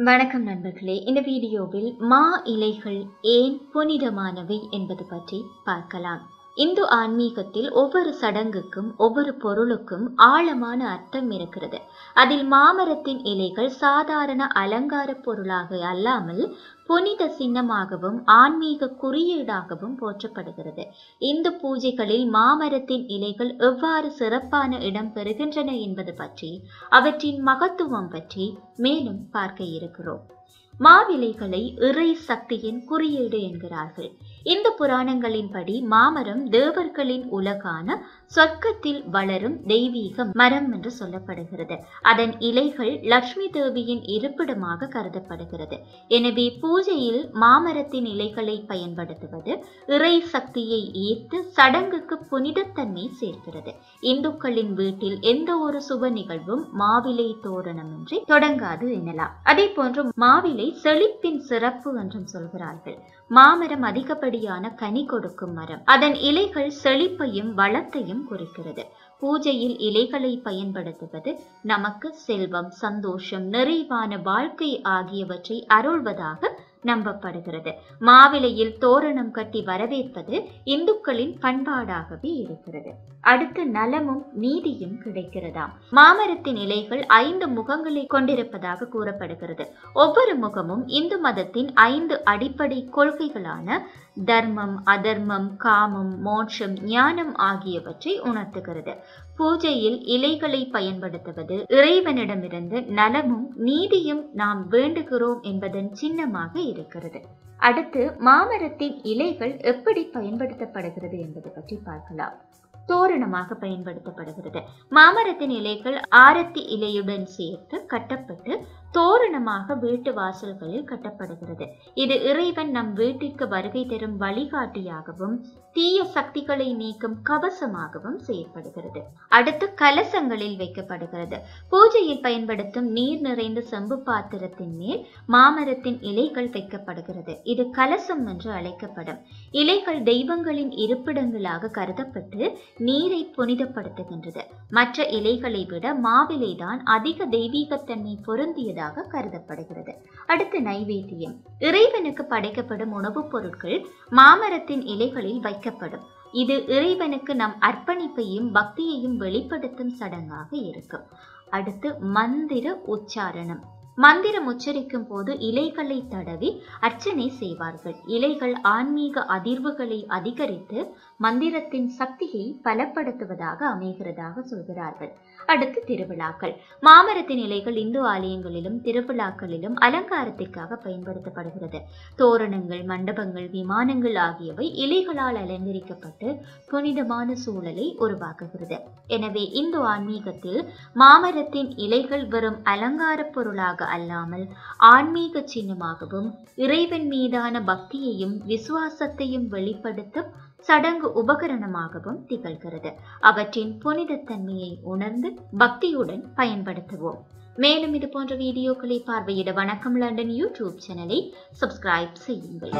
வணக்கம் நண்பர்களே. இந்த வீடியோவில் மா இலைகள் ஏன் புனிதமானவை என்பது பற்றி பார்க்கலாம். இந்து ஆன்மீகத்தில் ஒவ்வொரு சடங்குக்கும் ஒவ்வொரு பொருளுக்கும் ஆழமான அர்த்தம் இருக்கிறது. அதில் மாமரத்தின் இலைகள் சாதாரண அலங்கார பொருளாக அல்லாமல் புனித சின்னமாகவும் ஆன்மீக குறியீடாகவும் போற்றப்படுகிறது. இந்து பூஜைகளில் மாமரத்தின் இலைகள் எவ்வாறு சிறப்பான இடம் பெறுகின்றன என்பது பற்றி, அவற்றின் மகத்துவம் பற்றி மேலும் பார்க்க இருக்கிறோம். மாவிலைகளை இறை சக்தியின் குறியீடு என்கிறார்கள். இந்த புராணங்களின்படி மாமரம் தேவர்களின் உலகான சொர்க்கத்தில் வளரும் தெய்வீக மரம் என்று சொல்லப்படுகிறது. அதன் இலைகள் லட்சுமி தேவியின் இருப்பிடமாக கருதப்படுகிறது. எனவே பூஜையில் மாமரத்தின் இலைகளை பயன்படுத்துவது இறை சக்தியை ஈர்த்து சடங்குக்கு புனிதத்தன்மை சேர்க்கிறது. இந்துக்களின் வீட்டில் எந்த ஒரு சுப நிகழ்வும் மாவிலை தோரணமின்றி தொடங்காது எனலாம். அதே போன்று மாவிலை செழிப்பின் சிறப்பு என்றும் சொல்கிறார்கள். மாமரம் அதிகப்படியான கனி கொடுக்கும் மரம். அதன் இலைகள் செழிப்பையும் வளத்தையும் குறிக்கிறது. பூஜையில் இலைகளை பயன்படுத்துவது நமக்கு செல்வம், சந்தோஷம், நிறைவான வாழ்க்கை ஆகியவற்றை அருள்வதாக நம்பப்படுகிறது. மாவிலையில் தோரணம் கட்டி வரவேற்பது இந்துக்களின் பண்பாடாகவே இருக்கிறது. அடுத்து நலமும் நீதியும் கிடைக்கிறதாம். மாமரத்தின் இலைகள் 5 முகங்களை கொண்டிருப்பதாக கூறப்படுகிறது. ஒவ்வொரு முகமும் இந்து மதத்தின் 5 அடிப்படை கொள்கைகளான தர்மம், அதர்மம், காமம், மோட்சம், ஞானம் ஆகியவற்றை உணர்த்துகிறது. பூஜையில் இலைகளை பயன்படுத்துவது இறைவனிடமிருந்து நலமும் நீதியும் நாம் வேண்டுகிறோம் என்பதன் சின்னமாக இருக்கிறது. அடுத்து மாமரத்தின் இலைகள் எப்படி பயன்படுத்தப்படுகிறது என்பது பற்றி பார்க்கலாம். தோரணமாக பயன்படுத்தப்படுகிறது. மாமரத்தின் இலைகள் ஆரத்தி இலையுடன் சேர்த்து கட்டப்பட்டு தோரணமாக வீட்டு வாசல்களில் கட்டப்படுகிறது. இது இறைவன் நம் வீட்டிற்கு வருகை தரும் வழிகாட்டியாகவும் தீய சக்திகளை நீக்கும் கவசமாகவும் செயல்படுகிறது. அடுத்து கலசங்களில் வைக்கப்படுகிறது. பூஜையில் பயன்படுத்தும் நீர் நிறைந்த செம்பு பாத்திரத்தின் மேல் மாமரத்தின் இலைகள் வைக்கப்படுகிறது. இது கலசம் என்று அழைக்கப்படும். இலைகள் தெய்வங்களின் இருப்பிடங்களாக கருதப்பட்டு நீரை புனிதப்படுத்துகின்றது. மற்ற இலைகளை விட மாவிலைதான் அதிக தெய்வீகத்தன்மை பொருந்தியதாக கருதப்படுகிறது. அடுத்து நைவேத்தியம். இறைவனுக்கு படைக்கப்படும் உணவுப் பொருட்கள் மாமரத்தின் இலைகளில் வைக்கப்படும். இது இறைவனுக்கு நம் அர்ப்பணிப்பையும் பக்தியையும் வெளிப்படுத்தும் சடங்காக இருக்கும். அடுத்து மந்திர உச்சாரணம். மந்திரம் உச்சரிக்கும் போது இலைகளை தடவி அர்ச்சனை செய்வார்கள். இலைகள் ஆன்மீக அதிர்வுகளை அதிகரித்து மந்திரத்தின் சக்தியை பலப்படுத்துவதாக அமைகிறதாக சொல்கிறார்கள். அடுத்து திருவிழாக்கள். மாமரத்தின் இலைகள் இந்து ஆலயங்களிலும் திருவிழாக்களிலும் அலங்காரத்திற்காக பயன்படுத்தப்படுகிறது. தோரணங்கள், மண்டபங்கள், விமானங்கள் ஆகியவை இலைகளால் அலங்கரிக்கப்பட்டு புனிதமான சூழலை உருவாக்குகிறது. எனவே இந்து ஆன்மீகத்தில் மாமரத்தின் இலைகள் வெறும் அலங்கார பொருளாக அல்லாமல் ஆன்மீக சின்னமாகவும் இறைவன் மீதான பக்தியையும் விசுவாசத்தையும் வெளிப்படுத்தும் சடங்கு உபகரணமாகவும் திகழ்கிறது. அவற்றின் புனிதத்தன்மையை உணர்ந்து பக்தியுடன் பயன்படுத்துவோம். மேலும் இது போன்ற வீடியோக்களை பார்வையிட வணக்கம் லண்டன் யூடியூப் சேனலை சப்ஸ்கிரைப் செய்யுங்கள்.